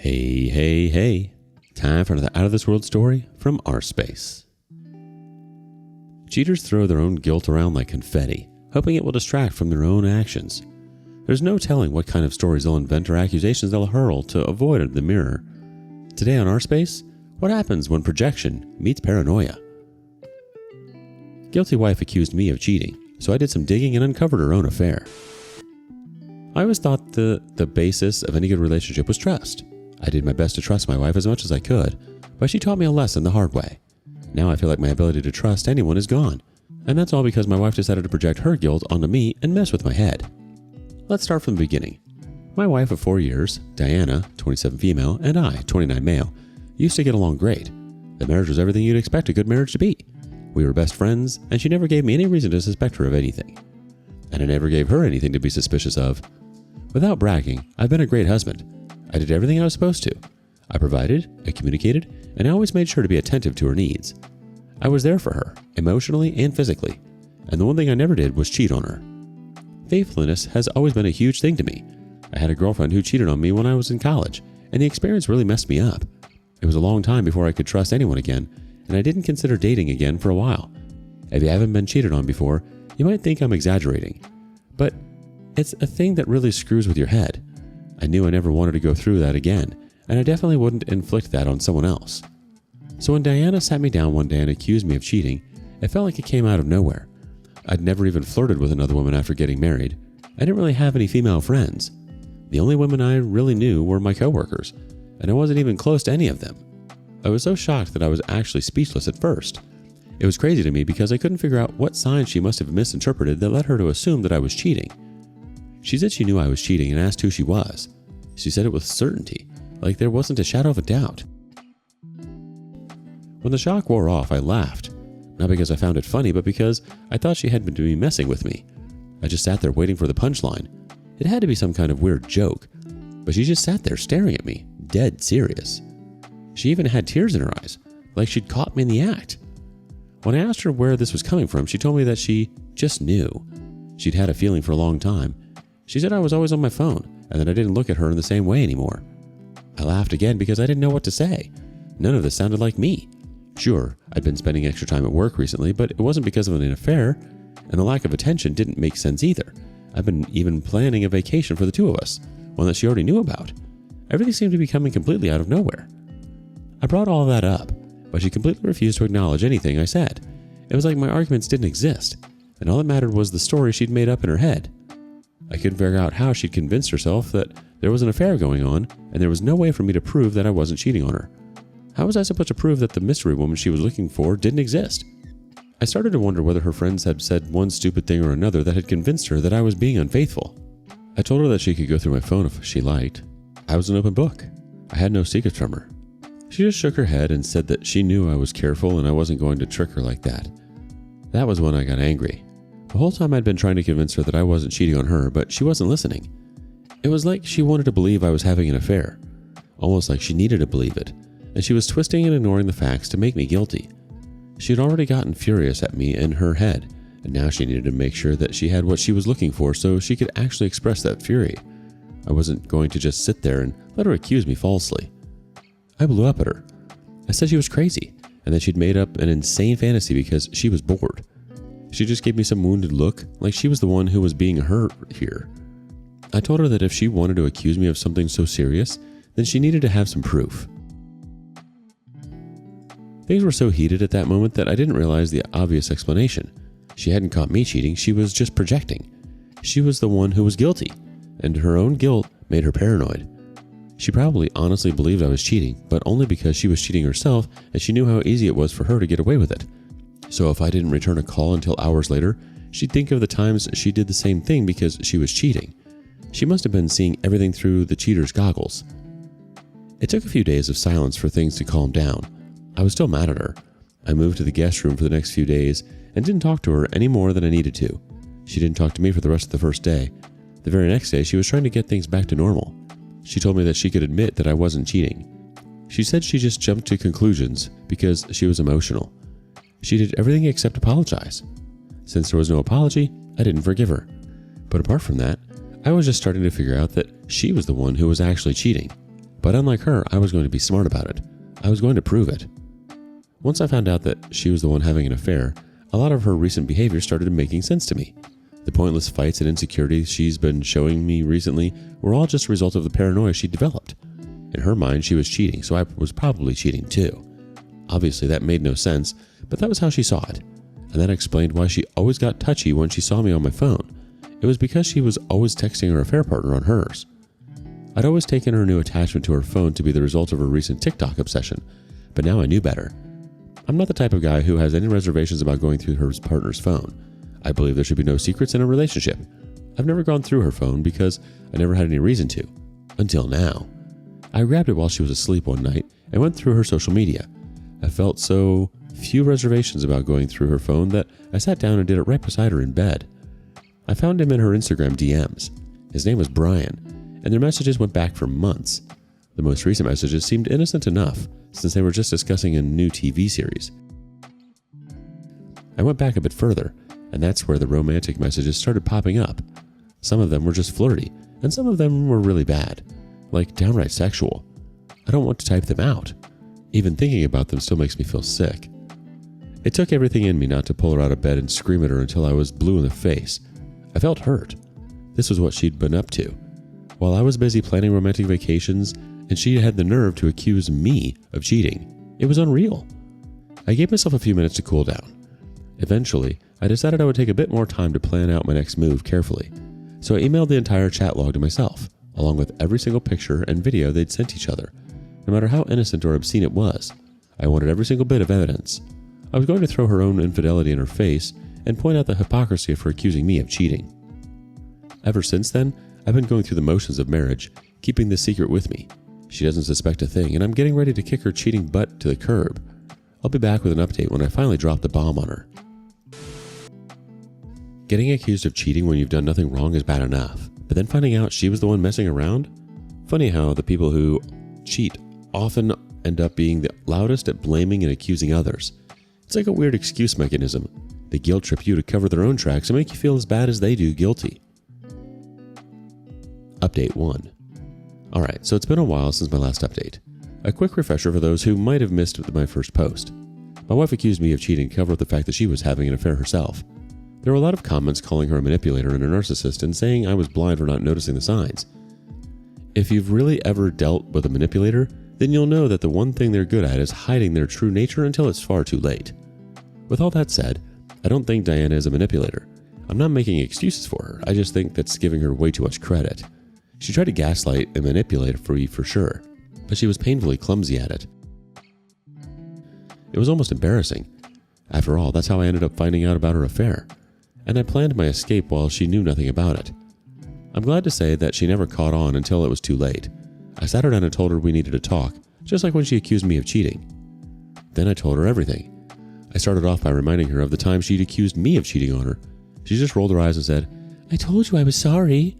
Hey, hey, hey. Time for another out-of-this-world story from rSpace. Cheaters throw their own guilt around like confetti, hoping it will distract from their own actions. There's no telling what kind of stories they'll invent or accusations they'll hurl to avoid the mirror. Today on rSpace, what happens when projection meets paranoia? Guilty wife accused me of cheating, so I did some digging and uncovered her own affair. I always thought the basis of any good relationship was trust. I did my best to trust my wife as much as I could, but she taught me a lesson the hard way. Now I feel like my ability to trust anyone is gone, and that's all because my wife decided to project her guilt onto me and mess with my head. Let's start from the beginning. My wife of 4 years, Diana, 27 female, and I, 29 male, used to get along great. The marriage was everything you'd expect a good marriage to be. We were best friends, and she never gave me any reason to suspect her of anything. And I never gave her anything to be suspicious of. Without bragging, I've been a great husband. I did everything I was supposed to. I provided, I communicated, and I always made sure to be attentive to her needs. I was there for her, emotionally and physically, and the one thing I never did was cheat on her. Faithfulness has always been a huge thing to me. I had a girlfriend who cheated on me when I was in college, and the experience really messed me up. It was a long time before I could trust anyone again, and I didn't consider dating again for a while. If you haven't been cheated on before, you might think I'm exaggerating, but it's a thing that really screws with your head. I knew I never wanted to go through that again, and I definitely wouldn't inflict that on someone else. So when Diana sat me down one day and accused me of cheating, it felt like it came out of nowhere. I'd never even flirted with another woman after getting married. I didn't really have any female friends. The only women I really knew were my coworkers, and I wasn't even close to any of them. I was so shocked that I was actually speechless at first. It was crazy to me because I couldn't figure out what signs she must have misinterpreted that led her to assume that I was cheating. She said she knew I was cheating and asked who she was. She said it with certainty, like there wasn't a shadow of a doubt. When the shock wore off, I laughed. Not because I found it funny, but because I thought she had been messing with me. I just sat there waiting for the punchline. It had to be some kind of weird joke, but she just sat there staring at me, dead serious. She even had tears in her eyes, like she'd caught me in the act. When I asked her where this was coming from, she told me that she just knew. She'd had a feeling for a long time. She said I was always on my phone, and that I didn't look at her in the same way anymore. I laughed again because I didn't know what to say. None of this sounded like me. Sure, I'd been spending extra time at work recently, but it wasn't because of an affair, and the lack of attention didn't make sense either. I've been even planning a vacation for the two of us, one that she already knew about. Everything seemed to be coming completely out of nowhere. I brought all of that up, but she completely refused to acknowledge anything I said. It was like my arguments didn't exist, and all that mattered was the story she'd made up in her head. I couldn't figure out how she'd convinced herself that there was an affair going on, and there was no way for me to prove that I wasn't cheating on her. How was I supposed to prove that the mystery woman she was looking for didn't exist? I started to wonder whether her friends had said one stupid thing or another that had convinced her that I was being unfaithful. I told her that she could go through my phone if she liked. I was an open book. I had no secrets from her. She just shook her head and said that she knew I was careful and I wasn't going to trick her like that. That was when I got angry. The whole time I'd been trying to convince her that I wasn't cheating on her, but she wasn't listening. It was like she wanted to believe I was having an affair, almost like she needed to believe it, and she was twisting and ignoring the facts to make me guilty. She had already gotten furious at me in her head, and now she needed to make sure that she had what she was looking for so she could actually express that fury. I wasn't going to just sit there and let her accuse me falsely. I blew up at her. I said she was crazy, and that she'd made up an insane fantasy because she was bored. She just gave me some wounded look, like she was the one who was being hurt here. I told her that if she wanted to accuse me of something so serious, then she needed to have some proof. Things were so heated at that moment that I didn't realize the obvious explanation. She hadn't caught me cheating, she was just projecting. She was the one who was guilty, and her own guilt made her paranoid. She probably honestly believed I was cheating, but only because she was cheating herself and she knew how easy it was for her to get away with it. So if I didn't return a call until hours later, she'd think of the times she did the same thing because she was cheating. She must have been seeing everything through the cheater's goggles. It took a few days of silence for things to calm down. I was still mad at her. I moved to the guest room for the next few days and didn't talk to her any more than I needed to. She didn't talk to me for the rest of the first day. The very next day, she was trying to get things back to normal. She told me that she could admit that I wasn't cheating. She said she just jumped to conclusions because she was emotional. She did everything except apologize. Since there was no apology, I didn't forgive her. But apart from that, I was just starting to figure out that she was the one who was actually cheating. But unlike her, I was going to be smart about it. I was going to prove it. Once I found out that she was the one having an affair, a lot of her recent behavior started making sense to me. The pointless fights and insecurities she's been showing me recently were all just a result of the paranoia she developed. In her mind, she was cheating, so I was probably cheating too. Obviously, that made no sense, but that was how she saw it. And that explained why she always got touchy when she saw me on my phone. It was because she was always texting her affair partner on hers. I'd always taken her new attachment to her phone to be the result of her recent TikTok obsession, but now I knew better. I'm not the type of guy who has any reservations about going through her partner's phone. I believe there should be no secrets in a relationship. I've never gone through her phone because I never had any reason to. Until now. I grabbed it while she was asleep one night and went through her social media. I felt so few reservations about going through her phone that I sat down and did it right beside her in bed. I found him in her Instagram DMs. His name was Brian, and their messages went back for months. The most recent messages seemed innocent enough, since they were just discussing a new TV series. I went back a bit further, and that's where the romantic messages started popping up. Some of them were just flirty, and some of them were really bad, like downright sexual. I don't want to type them out. Even thinking about them still makes me feel sick. It took everything in me not to pull her out of bed and scream at her until I was blue in the face. I felt hurt. This was what she'd been up to. While I was busy planning romantic vacations, and she had the nerve to accuse me of cheating. It was unreal. I gave myself a few minutes to cool down. Eventually, I decided I would take a bit more time to plan out my next move carefully. So I emailed the entire chat log to myself, along with every single picture and video they'd sent each other. No matter how innocent or obscene it was, I wanted every single bit of evidence. I was going to throw her own infidelity in her face and point out the hypocrisy of her accusing me of cheating. Ever since then, I've been going through the motions of marriage, keeping this secret with me. She doesn't suspect a thing, and I'm getting ready to kick her cheating butt to the curb. I'll be back with an update when I finally drop the bomb on her. Getting accused of cheating when you've done nothing wrong is bad enough, but then finding out she was the one messing around? Funny how the people who cheat often end up being the loudest at blaming and accusing others. It's like a weird excuse mechanism. They guilt trip you to cover their own tracks and make you feel as bad as they do guilty. Update 1. Alright, so it's been a while since my last update. A quick refresher for those who might have missed my first post. My wife accused me of cheating to cover up the fact that she was having an affair herself. There were a lot of comments calling her a manipulator and a narcissist and saying I was blind for not noticing the signs. If you've really ever dealt with a manipulator, then you'll know that the one thing they're good at is hiding their true nature until it's far too late. With all that said, I don't think Diana is a manipulator. I'm not making excuses for her, I just think that's giving her way too much credit. She tried to gaslight and manipulate me for sure, but she was painfully clumsy at it. It was almost embarrassing. After all, that's how I ended up finding out about her affair, and I planned my escape while she knew nothing about it. I'm glad to say that she never caught on until it was too late. I sat her down and told her we needed to talk, just like when she accused me of cheating. Then I told her everything. I started off by reminding her of the time she'd accused me of cheating on her. She just rolled her eyes and said, "I told you I was sorry."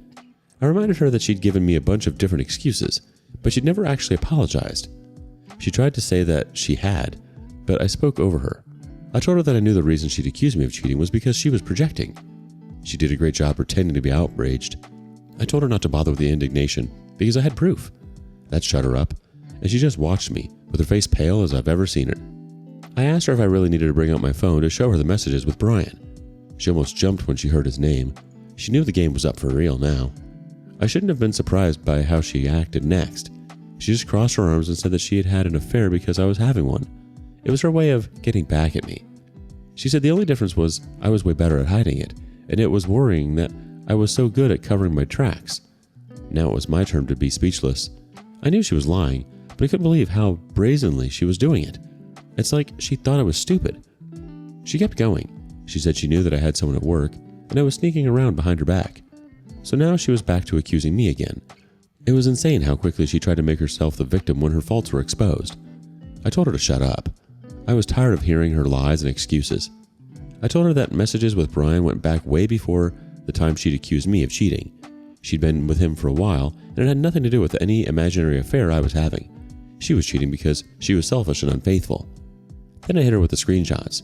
I reminded her that she'd given me a bunch of different excuses, but she'd never actually apologized. She tried to say that she had, but I spoke over her. I told her that I knew the reason she'd accused me of cheating was because she was projecting. She did a great job pretending to be outraged. I told her not to bother with the indignation because I had proof. That shut her up, and she just watched me, with her face pale as I've ever seen her. I asked her if I really needed to bring out my phone to show her the messages with Brian. She almost jumped when she heard his name. She knew the game was up for real now. I shouldn't have been surprised by how she acted next. She just crossed her arms and said that she had had an affair because I was having one. It was her way of getting back at me. She said the only difference was I was way better at hiding it, and it was worrying that I was so good at covering my tracks. Now it was my turn to be speechless. I knew she was lying, but I couldn't believe how brazenly she was doing it. It's like she thought I was stupid. She kept going. She said she knew that I had someone at work, and I was sneaking around behind her back. So now she was back to accusing me again. It was insane how quickly she tried to make herself the victim when her faults were exposed. I told her to shut up. I was tired of hearing her lies and excuses. I told her that messages with Brian went back way before the time she'd accused me of cheating. She'd been with him for a while, and it had nothing to do with any imaginary affair I was having. She was cheating because she was selfish and unfaithful. Then I hit her with the screenshots.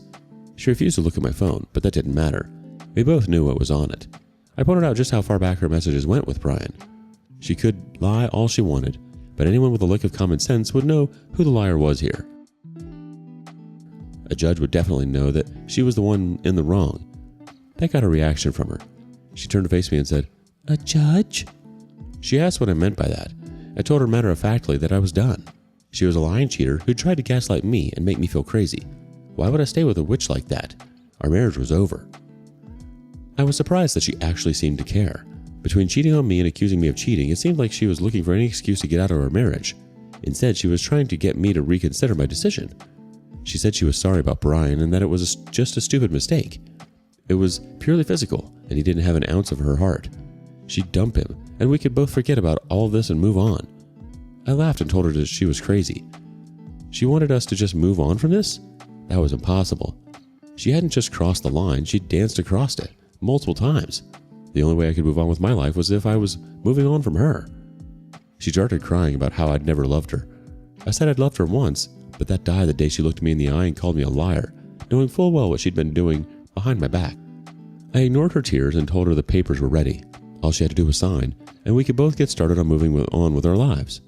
She refused to look at my phone, but that didn't matter. We both knew what was on it. I pointed out just how far back her messages went with Brian. She could lie all she wanted, but anyone with a lick of common sense would know who the liar was here. A judge would definitely know that she was the one in the wrong. That got a reaction from her. She turned to face me and said, "A judge?" She asked what I meant by that. I told her matter-of-factly that I was done. She was a lying cheater who tried to gaslight me and make me feel crazy. Why would I stay with a witch like that? Our marriage was over. I was surprised that she actually seemed to care. Between cheating on me and accusing me of cheating, it seemed like she was looking for any excuse to get out of our marriage. Instead, she was trying to get me to reconsider my decision. She said she was sorry about Brian and that it was just a stupid mistake. It was purely physical, and he didn't have an ounce of her heart. She'd dump him, and we could both forget about all of this and move on. I laughed and told her that she was crazy. She wanted us to just move on from this? That was impossible. She hadn't just crossed the line, she'd danced across it, multiple times. The only way I could move on with my life was if I was moving on from her. She started crying about how I'd never loved her. I said I'd loved her once, but that died the day she looked me in the eye and called me a liar, knowing full well what she'd been doing behind my back. I ignored her tears and told her the papers were ready. All she had to do was sign, and we could both get started on moving on with our lives.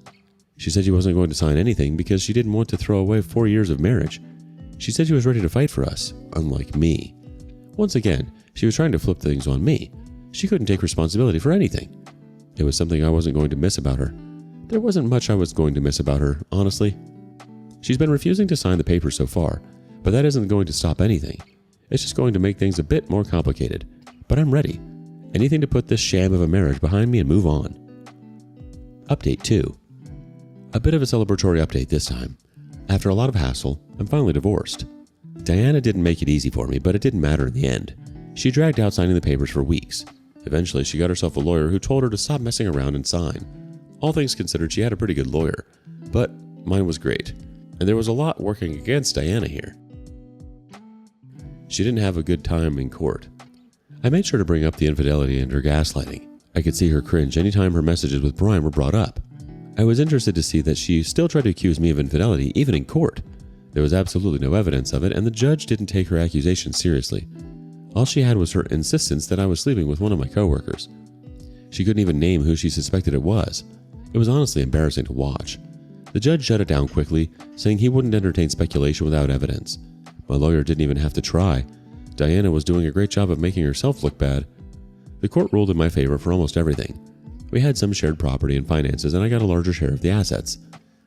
She said she wasn't going to sign anything because she didn't want to throw away 4 years of marriage. She said she was ready to fight for us, unlike me. Once again, she was trying to flip things on me. She couldn't take responsibility for anything. It was something I wasn't going to miss about her. There wasn't much I was going to miss about her, honestly. She's been refusing to sign the papers so far, but that isn't going to stop anything. It's just going to make things a bit more complicated. But I'm ready. Anything to put this sham of a marriage behind me and move on. Update 2. A bit of a celebratory update this time. After a lot of hassle, I'm finally divorced. Diana didn't make it easy for me, but it didn't matter in the end. She dragged out signing the papers for weeks. Eventually, she got herself a lawyer who told her to stop messing around and sign. All things considered, she had a pretty good lawyer, but mine was great. And there was a lot working against Diana here. She didn't have a good time in court. I made sure to bring up the infidelity and her gaslighting. I could see her cringe anytime her messages with Brian were brought up. I was interested to see that she still tried to accuse me of infidelity, even in court. There was absolutely no evidence of it, and the judge didn't take her accusations seriously. All she had was her insistence that I was sleeping with one of my coworkers. She couldn't even name who she suspected it was. It was honestly embarrassing to watch. The judge shut it down quickly, saying he wouldn't entertain speculation without evidence. My lawyer didn't even have to try. Diana was doing a great job of making herself look bad. The court ruled in my favor for almost everything. We had some shared property and finances, and I got a larger share of the assets.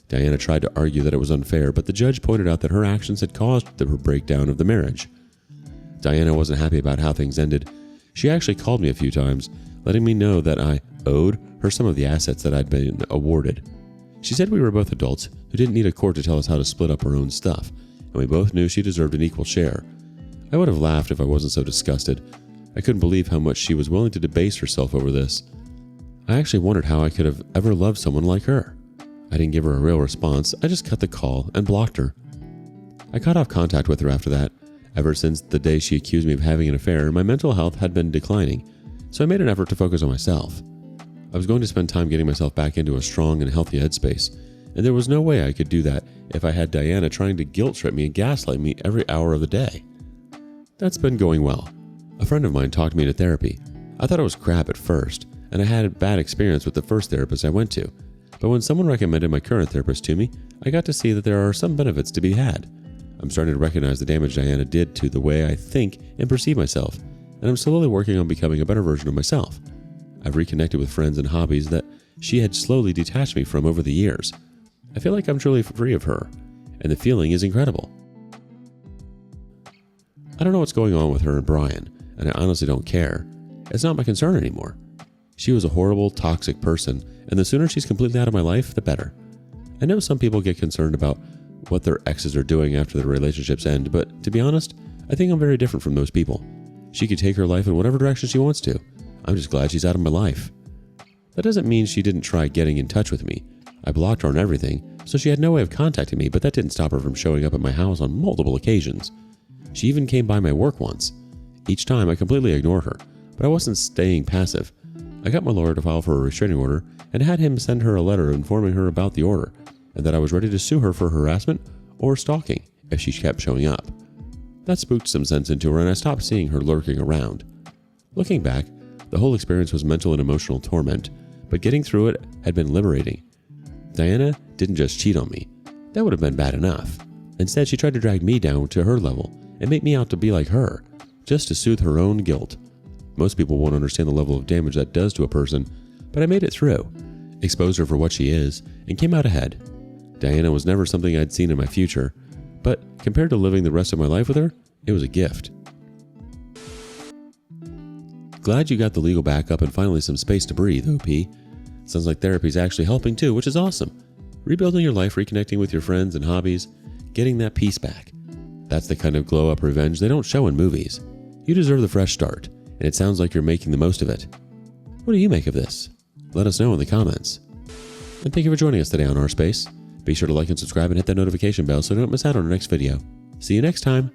Diana tried to argue that it was unfair, but the judge pointed out that her actions had caused the breakdown of the marriage. Diana wasn't happy about how things ended. She actually called me a few times, letting me know that I owed her some of the assets that I'd been awarded. She said we were both adults who didn't need a court to tell us how to split up our own stuff, and we both knew she deserved an equal share. I would have laughed if I wasn't so disgusted. I couldn't believe how much she was willing to debase herself over this. I actually wondered how I could have ever loved someone like her. I didn't give her a real response. I just cut the call and blocked her. I cut off contact with her after that. Ever since the day she accused me of having an affair, my mental health had been declining, so I made an effort to focus on myself. I was going to spend time getting myself back into a strong and healthy headspace, and there was no way I could do that if I had Diana trying to guilt-trip me and gaslight me every hour of the day. That's been going well. A friend of mine talked me into therapy. I thought it was crap at first, and I had a bad experience with the first therapist I went to. But when someone recommended my current therapist to me, I got to see that there are some benefits to be had. I'm starting to recognize the damage Diana did to the way I think and perceive myself, and I'm slowly working on becoming a better version of myself. I've reconnected with friends and hobbies that she had slowly detached me from over the years. I feel like I'm truly free of her, and the feeling is incredible. I don't know what's going on with her and Brian, and I honestly don't care. It's not my concern anymore. She was a horrible, toxic person, and the sooner she's completely out of my life, the better. I know some people get concerned about what their exes are doing after their relationships end, but to be honest, I think I'm very different from those people. She could take her life in whatever direction she wants to. I'm just glad she's out of my life. That doesn't mean she didn't try getting in touch with me. I blocked her on everything, so she had no way of contacting me, but that didn't stop her from showing up at my house on multiple occasions. She even came by my work once. Each time I completely ignored her, but I wasn't staying passive. I got my lawyer to file for a restraining order and had him send her a letter informing her about the order and that I was ready to sue her for harassment or stalking if she kept showing up. That spooked some sense into her and I stopped seeing her lurking around. Looking back, the whole experience was mental and emotional torment, but getting through it had been liberating. Diana didn't just cheat on me. That would have been bad enough. Instead, she tried to drag me down to her level and make me out to be like her, just to soothe her own guilt. Most people won't understand the level of damage that does to a person, but I made it through, exposed her for what she is, and came out ahead. Diana was never something I'd seen in my future, but compared to living the rest of my life with her, it was a gift. Glad you got the legal backup and finally some space to breathe, OP. Sounds like therapy's actually helping too, which is awesome. Rebuilding your life, reconnecting with your friends and hobbies, getting that peace back. That's the kind of glow-up revenge they don't show in movies. You deserve the fresh start, and it sounds like you're making the most of it. What do you make of this? Let us know in the comments. And thank you for joining us today on rSpace. Be sure to like and subscribe and hit that notification bell so you don't miss out on our next video. See you next time.